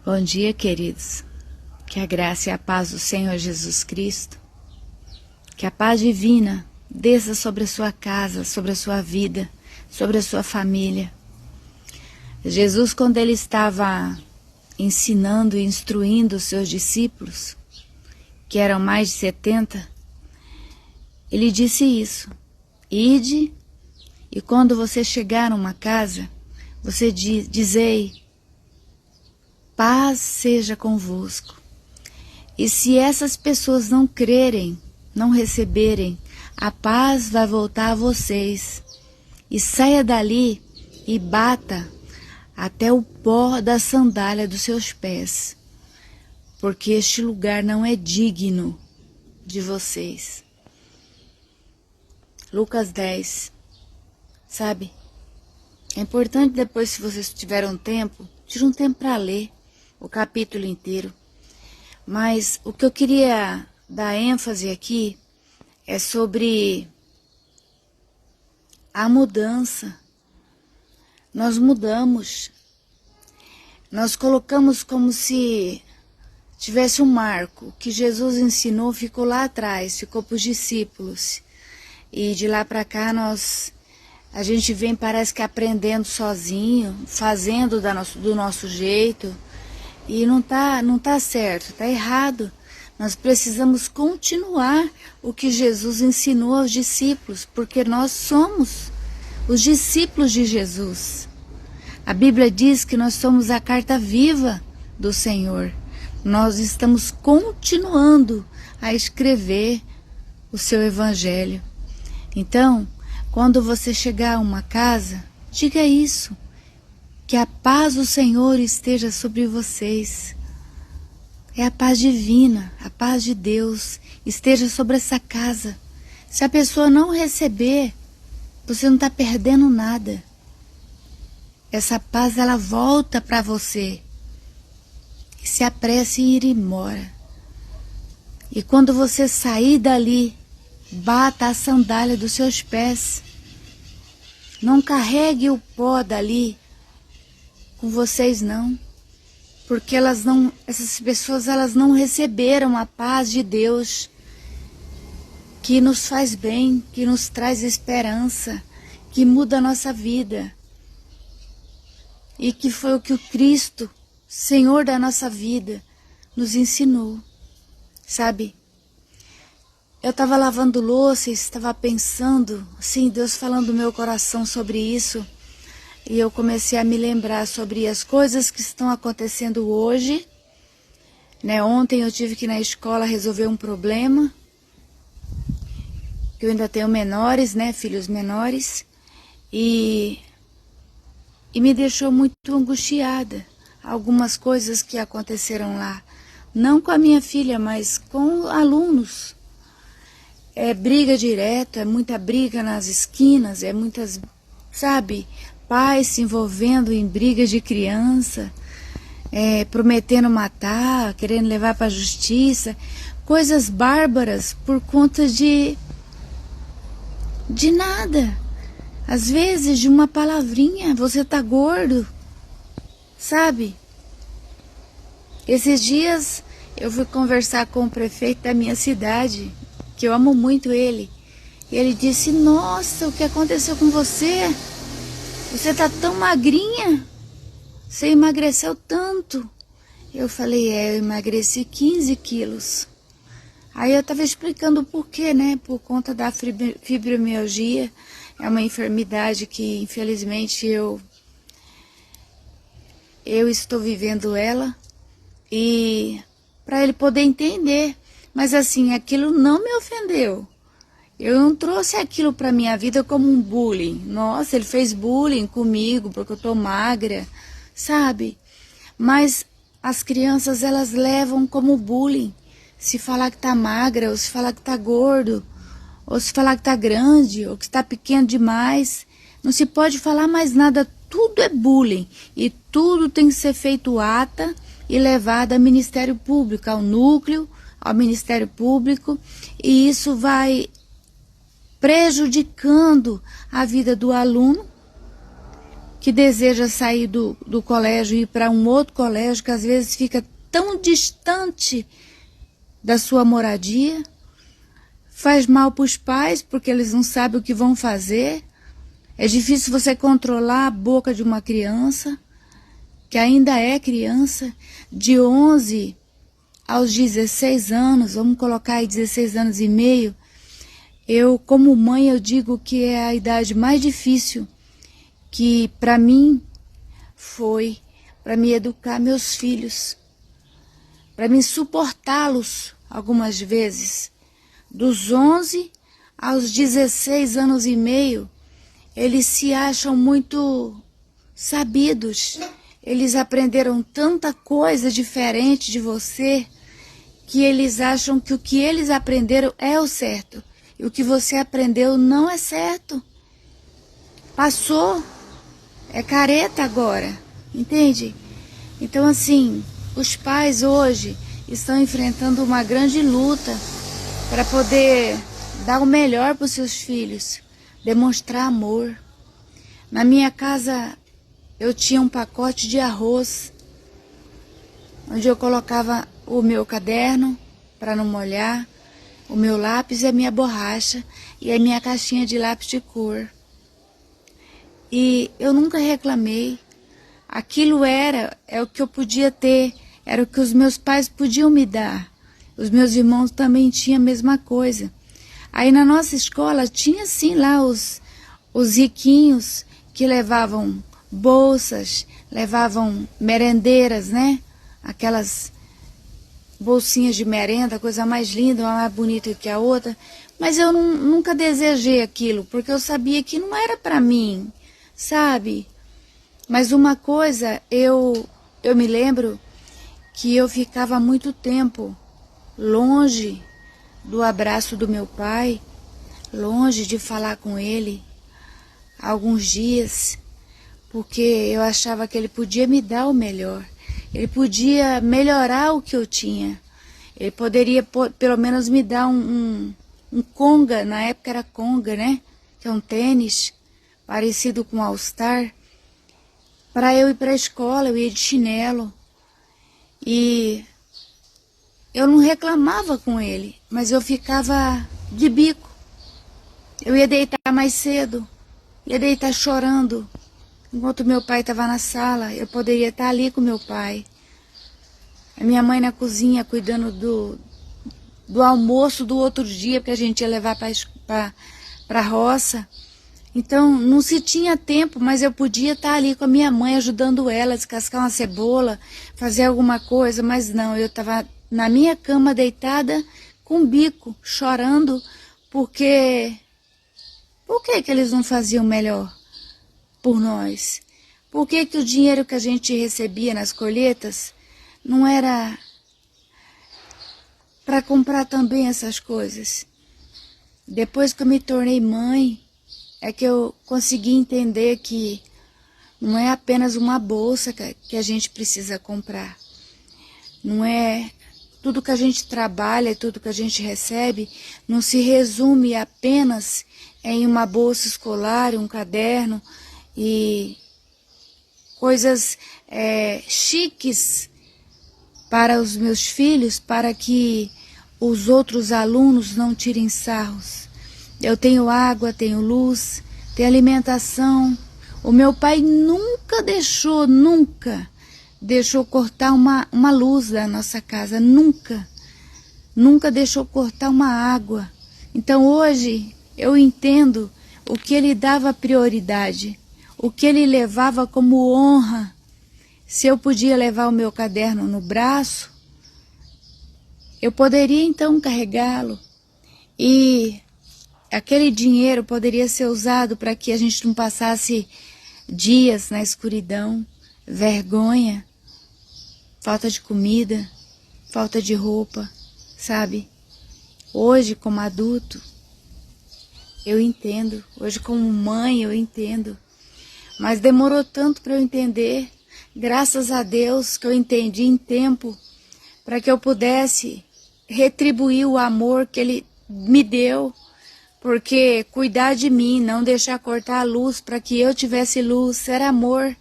Bom dia, queridos. Que a graça e a paz do Senhor Jesus Cristo, que a paz divina desça sobre a sua casa, sobre a sua vida, sobre a sua família. Jesus, quando ele estava ensinando e instruindo os seus discípulos, que eram mais de 70, ele disse isso: ide, e quando você chegar numa casa, você dizei, paz seja convosco. E se essas pessoas não crerem, não receberem, a paz vai voltar a vocês. E saia dali e bata até o pó da sandália dos seus pés, porque este lugar não é digno de vocês. Lucas 10, sabe? É importante depois, se vocês tiverem um tempo, tire um tempo para ler o capítulo inteiro. Mas o que eu queria dar ênfase aqui é sobre a mudança. Nós mudamos. Nós colocamos como se tivesse um marco. O que Jesus ensinou ficou lá atrás, ficou para os discípulos. E de lá para cá a gente vem, parece que aprendendo sozinho, fazendo do nosso jeito. E não tá certo, tá errado. Nós precisamos continuar o que Jesus ensinou aos discípulos, porque nós somos os discípulos de Jesus. A Bíblia diz que nós somos a carta viva do Senhor. Nós estamos continuando a escrever o seu evangelho. Então, quando você chegar a uma casa, diga isso. Que a paz do Senhor esteja sobre vocês. É a paz divina, a paz de Deus esteja sobre essa casa. Se a pessoa não receber, você não está perdendo nada. Essa paz, ela volta para você. E se apresse em ir embora. E quando você sair dali, bata a sandália dos seus pés. Não carregue o pó dali com vocês não, porque essas pessoas elas não receberam a paz de Deus, que nos faz bem, que nos traz esperança, que muda a nossa vida, e que foi o que o Cristo, Senhor da nossa vida, nos ensinou, sabe? Eu estava lavando louça e estava pensando, assim, Deus falando no meu coração sobre isso. E eu comecei a me lembrar sobre as coisas que estão acontecendo hoje. Ontem eu tive que ir na escola resolver um problema. Eu ainda tenho menores, filhos menores. E me deixou muito angustiada. Algumas coisas que aconteceram lá. Não com a minha filha, mas com alunos. É briga direto, é muita briga nas esquinas, é muitas, sabe... Pais se envolvendo em brigas de criança, prometendo matar, querendo levar para a justiça, coisas bárbaras por conta de nada. Às vezes de uma palavrinha, você tá gordo, sabe? Esses dias eu fui conversar com o prefeito da minha cidade, que eu amo muito ele, e ele disse, nossa, o que aconteceu com você? Você tá tão magrinha, você emagreceu tanto. Eu falei, eu emagreci 15 quilos. Aí eu tava explicando o porquê, por conta da fibromialgia. É uma enfermidade que infelizmente eu estou vivendo ela. E para ele poder entender. Mas assim, aquilo não me ofendeu. Eu não trouxe aquilo para minha vida como um bullying. Nossa, ele fez bullying comigo porque eu tô magra, sabe? Mas as crianças, elas levam como bullying. Se falar que tá magra, ou se falar que tá gordo, ou se falar que tá grande, ou que tá pequeno demais. Não se pode falar mais nada, tudo é bullying. E tudo tem que ser feito ata e levado ao Ministério Público, ao núcleo, ao Ministério Público. E isso vai prejudicando a vida do aluno, que deseja sair do colégio e ir para um outro colégio, que às vezes fica tão distante da sua moradia, faz mal para os pais, porque eles não sabem o que vão fazer. É difícil você controlar a boca de uma criança, que ainda é criança, de 11 aos 16 anos, vamos colocar aí 16 anos e meio. Eu, como mãe, eu digo que é a idade mais difícil que para mim foi, para me educar meus filhos, para me suportá-los algumas vezes. Dos 11 aos 16 anos e meio, eles se acham muito sabidos. Eles aprenderam tanta coisa diferente de você, que eles acham que o que eles aprenderam é o certo. E o que você aprendeu não é certo. Passou. É careta agora. Entende? Então, assim, os pais hoje estão enfrentando uma grande luta para poder dar o melhor para os seus filhos. Demonstrar amor. Na minha casa, eu tinha um pacote de arroz, onde eu colocava o meu caderno para não molhar, o meu lápis e a minha borracha e a minha caixinha de lápis de cor. E eu nunca reclamei. Aquilo é o que eu podia ter, era o que os meus pais podiam me dar. Os meus irmãos também tinham a mesma coisa. Aí na nossa escola tinha sim lá os riquinhos que levavam bolsas, levavam merendeiras, né? Aquelas bolsinhas de merenda, coisa mais linda, uma mais bonita que a outra. Mas eu nunca desejei aquilo, porque eu sabia que não era para mim, sabe? Mas uma coisa, eu me lembro que eu ficava muito tempo longe do abraço do meu pai, longe de falar com ele, alguns dias, porque eu achava que ele podia me dar o melhor. Ele podia melhorar o que eu tinha. Ele poderia, pelo menos, me dar um conga, na época era conga, né? Que é um tênis parecido com All Star, para eu ir para a escola. Eu ia de chinelo. E eu não reclamava com ele, mas eu ficava de bico. Eu ia deitar mais cedo, ia deitar chorando. Enquanto meu pai estava na sala, eu poderia estar ali com meu pai. A minha mãe na cozinha cuidando do almoço do outro dia, porque a gente ia levar para a roça. Então não se tinha tempo, mas eu podia estar ali com a minha mãe, ajudando ela a descascar uma cebola, fazer alguma coisa. Mas não, eu estava na minha cama deitada com o bico, chorando, porque... Por que eles não faziam melhor por nós? Por que o dinheiro que a gente recebia nas colheitas não era para comprar também essas coisas? Depois que eu me tornei mãe, é que eu consegui entender que não é apenas uma bolsa que a gente precisa comprar. Não é tudo que a gente trabalha, tudo que a gente recebe, não se resume apenas em uma bolsa escolar, um caderno e coisas chiques para os meus filhos, para que os outros alunos não tirem sarros. Eu tenho água, tenho luz, tenho alimentação. O meu pai nunca deixou cortar uma luz da nossa casa, nunca deixou cortar uma água. Então hoje eu entendo o que ele dava prioridade, o que ele levava como honra. Se eu podia levar o meu caderno no braço, eu poderia então carregá-lo e aquele dinheiro poderia ser usado para que a gente não passasse dias na escuridão, vergonha, falta de comida, falta de roupa, sabe? Hoje, como adulto, eu entendo. Hoje, como mãe, eu entendo. Mas demorou tanto para eu entender. Graças a Deus que eu entendi em tempo, para que eu pudesse retribuir o amor que Ele me deu. Porque cuidar de mim, não deixar cortar a luz para que eu tivesse luz, era amor.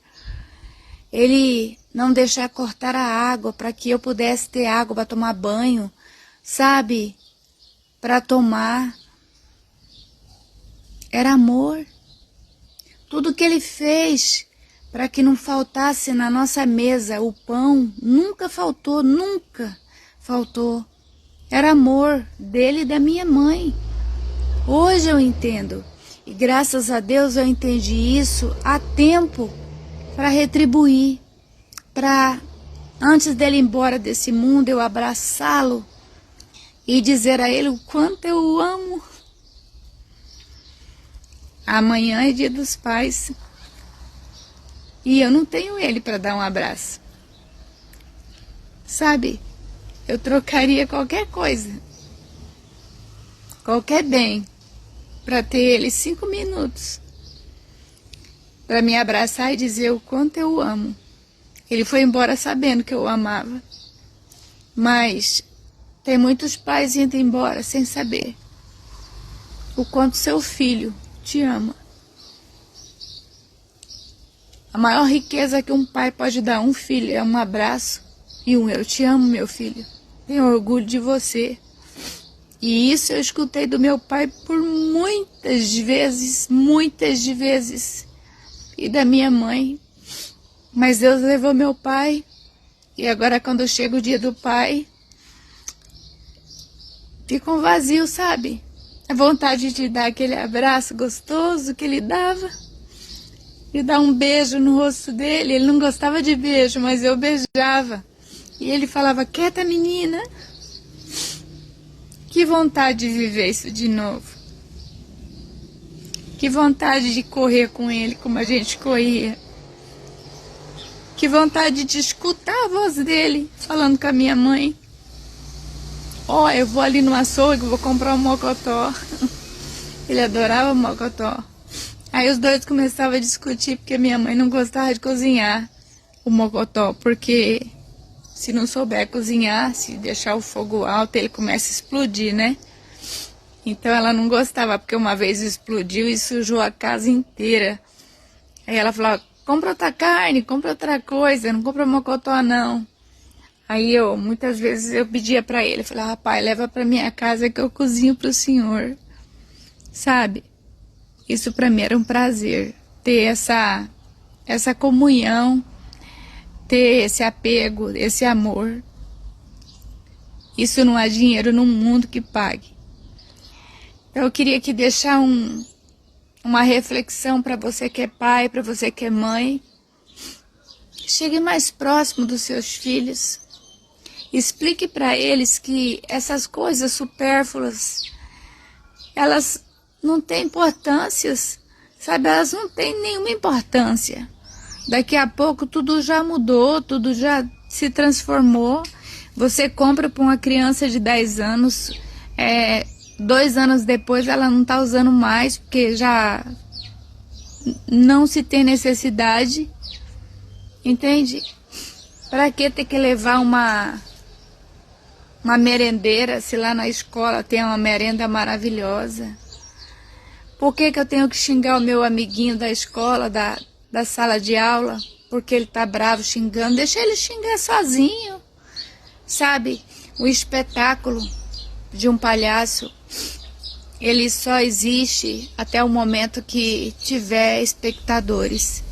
Ele não deixar cortar a água para que eu pudesse ter água para tomar banho, sabe? Para tomar. Era amor. Tudo que ele fez para que não faltasse na nossa mesa o pão, nunca faltou, nunca faltou. Era amor dele e da minha mãe. Hoje eu entendo. E graças a Deus eu entendi isso a tempo para retribuir. Para, antes dele ir embora desse mundo, eu abraçá-lo e dizer a ele o quanto eu o amo. Amanhã é Dia dos Pais. E eu não tenho ele para dar um abraço. Sabe, eu trocaria qualquer coisa, qualquer bem, para ter ele 5 minutos, para me abraçar e dizer o quanto eu o amo. Ele foi embora sabendo que eu o amava. Mas tem muitos pais indo embora sem saber o quanto seu filho te ama. A maior riqueza que um pai pode dar a um filho é um abraço e um eu te amo, meu filho. Tenho orgulho de você. E isso eu escutei do meu pai por muitas vezes. E da minha mãe. Mas Deus levou meu pai. E agora quando chega o dia do pai, fica um vazio, sabe? A vontade de dar aquele abraço gostoso que ele dava. E dar um beijo no rosto dele. Ele não gostava de beijo, mas eu beijava. E ele falava, quieta menina. Que vontade de viver isso de novo. Que vontade de correr com ele como a gente corria. Que vontade de escutar a voz dele falando com a minha mãe. Ó, eu vou ali no açougue, vou comprar um mocotó. Ele adorava mocotó. Aí os dois começavam a discutir porque minha mãe não gostava de cozinhar o mocotó. Porque se não souber cozinhar, se deixar o fogo alto, ele começa a explodir, né? Então ela não gostava, porque uma vez explodiu e sujou a casa inteira. Aí ela falava, compra outra carne, compra outra coisa, não compra mocotó não. Aí muitas vezes eu pedia pra ele, falava, rapaz, leva pra minha casa que eu cozinho pro senhor. Sabe? Isso pra mim era um prazer, ter essa comunhão, ter esse apego, esse amor. Isso não há dinheiro no mundo que pague. Então eu queria aqui deixar uma reflexão para você que é pai, para você que é mãe. Chegue mais próximo dos seus filhos. Explique para eles que essas coisas supérfluas, elas não têm importâncias, sabe? Elas não têm nenhuma importância. Daqui a pouco tudo já mudou, tudo já se transformou. Você compra para uma criança de 10 anos, 2 anos depois ela não está usando mais, porque já não se tem necessidade. Entende? Para que ter que levar uma merendeira, se lá na escola tem uma merenda maravilhosa? Por que eu tenho que xingar o meu amiguinho da escola, da sala de aula, porque ele tá bravo xingando? Deixa ele xingar sozinho, sabe? O espetáculo de um palhaço, ele só existe até o momento que tiver espectadores.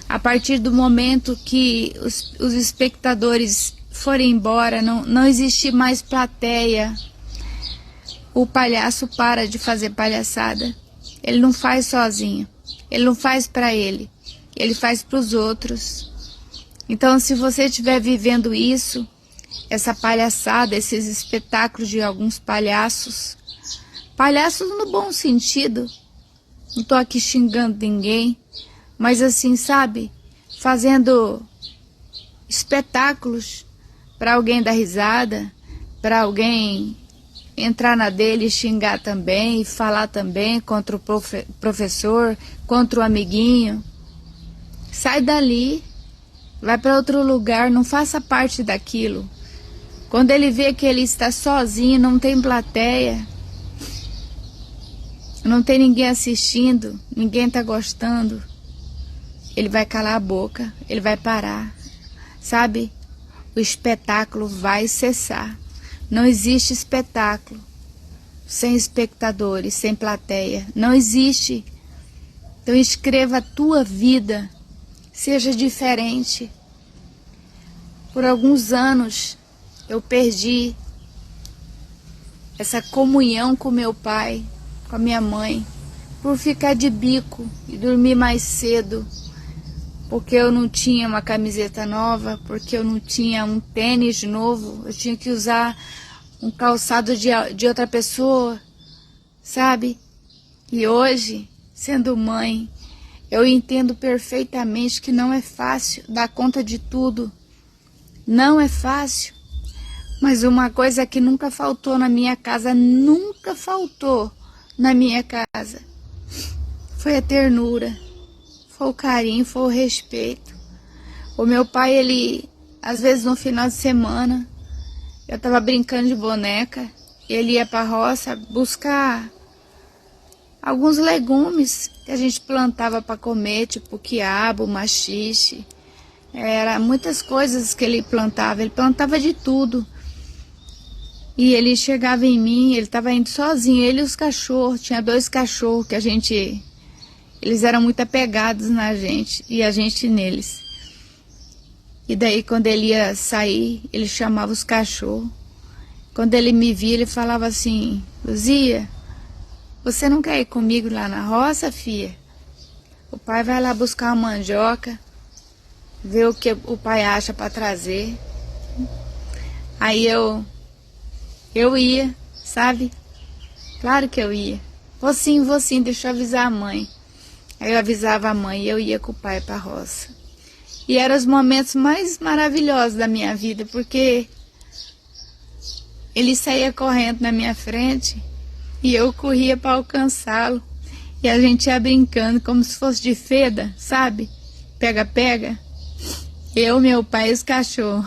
A partir do momento que os espectadores forem embora, não existe mais plateia, o palhaço para de fazer palhaçada. Ele não faz sozinho, ele não faz para ele faz para os outros. Então, se você estiver vivendo isso, essa palhaçada, esses espetáculos de alguns palhaços no bom sentido, não estou aqui xingando ninguém, mas assim, sabe, fazendo espetáculos para alguém dar risada, para alguém entrar na dele e xingar também, e falar também contra o professor, contra o amiguinho. Sai dali, vai para outro lugar, não faça parte daquilo. Quando ele vê que ele está sozinho, não tem plateia, não tem ninguém assistindo, ninguém tá gostando, ele vai calar a boca, ele vai parar, sabe? O espetáculo vai cessar. Não existe espetáculo sem espectadores, sem plateia. Não existe. Então escreva a tua vida, seja diferente. Por alguns anos eu perdi essa comunhão com meu pai, com a minha mãe, por ficar de bico e dormir mais cedo, porque eu não tinha uma camiseta nova, porque eu não tinha um tênis novo, eu tinha que usar um calçado de outra pessoa, sabe? E hoje, sendo mãe, eu entendo perfeitamente que não é fácil dar conta de tudo. Não é fácil. Mas uma coisa que nunca faltou na minha casa, nunca faltou na minha casa, foi a ternura, foi o carinho, foi o respeito. O meu pai, ele, às vezes no final de semana, eu tava brincando de boneca, ele ia pra roça buscar alguns legumes que a gente plantava para comer, tipo quiabo, maxixe, era muitas coisas que ele plantava de tudo. E ele chegava em mim, ele estava indo sozinho, ele e os cachorros, tinha 2 cachorros que eles eram muito apegados na gente e a gente neles. E daí quando ele ia sair, ele chamava os cachorros. Quando ele me via, ele falava assim: Luzia, você não quer ir comigo lá na roça, filha? O pai vai lá buscar uma mandioca, ver o que o pai acha para trazer. Aí eu ia, sabe? Claro que eu ia. Vou sim, deixa eu avisar a mãe. Aí eu avisava a mãe e eu ia com o pai para a roça. E eram os momentos mais maravilhosos da minha vida, porque ele saía correndo na minha frente e eu corria para alcançá-lo. E a gente ia brincando como se fosse de feda, sabe? Pega-pega. Eu, meu pai e os cachorros.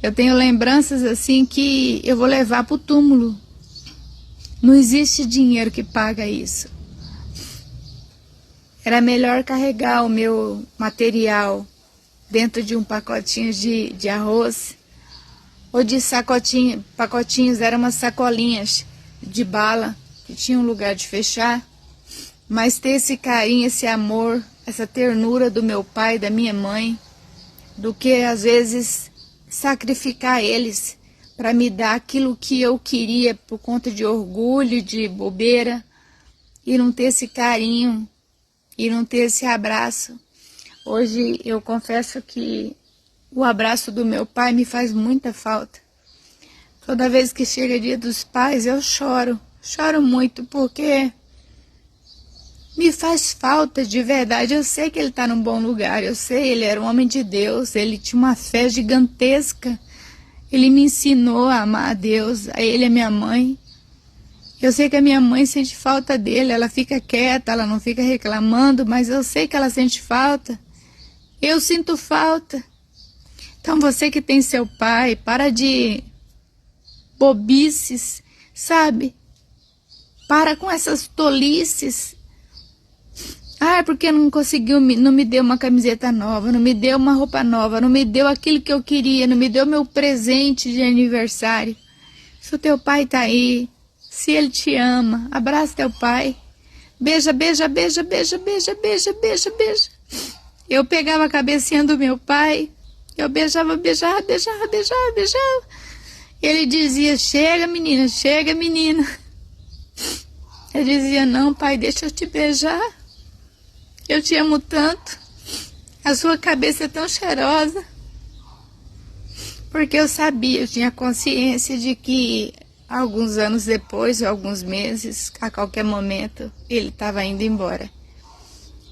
Eu tenho lembranças assim que eu vou levar para o túmulo. Não existe dinheiro que paga isso. Era melhor carregar o meu material dentro de um pacotinho de arroz ou de pacotinhos, eram umas sacolinhas de bala que tinha um lugar de fechar. Mas ter esse carinho, esse amor, essa ternura do meu pai, da minha mãe, do que às vezes sacrificar eles para me dar aquilo que eu queria por conta de orgulho, de bobeira, e não ter esse carinho, e não ter esse abraço. Hoje eu confesso que o abraço do meu pai me faz muita falta. Toda vez que chega Dia dos Pais eu choro muito, porque me faz falta de verdade. Eu sei que ele está num bom lugar, eu sei, ele era um homem de Deus, ele tinha uma fé gigantesca, ele me ensinou a amar a Deus, a ele, a minha mãe. Eu sei que a minha mãe sente falta dele, ela fica quieta, ela não fica reclamando, mas eu sei que ela sente falta, eu sinto falta. Então você que tem seu pai, para de bobices, sabe? Para com essas tolices. Ah, porque não conseguiu, não me deu uma camiseta nova, não me deu uma roupa nova, não me deu aquilo que eu queria, não me deu meu presente de aniversário. Se o teu pai tá aí, se ele te ama, abraça teu pai. Beija, beija, beija, beija, beija, beija, beija, beija. Eu pegava a cabecinha do meu pai, eu beijava, beijava, beijava, beijava, beijava. Ele dizia: chega menina, chega menina. Eu dizia: não pai, deixa eu te beijar. Eu te amo tanto, a sua cabeça é tão cheirosa. Porque eu sabia, eu tinha consciência de que alguns anos depois, ou alguns meses, a qualquer momento, ele estava indo embora.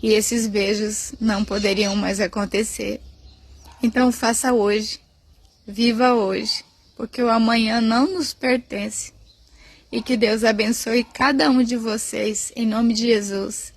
E esses beijos não poderiam mais acontecer. Então faça hoje, viva hoje, porque o amanhã não nos pertence. E que Deus abençoe cada um de vocês, em nome de Jesus.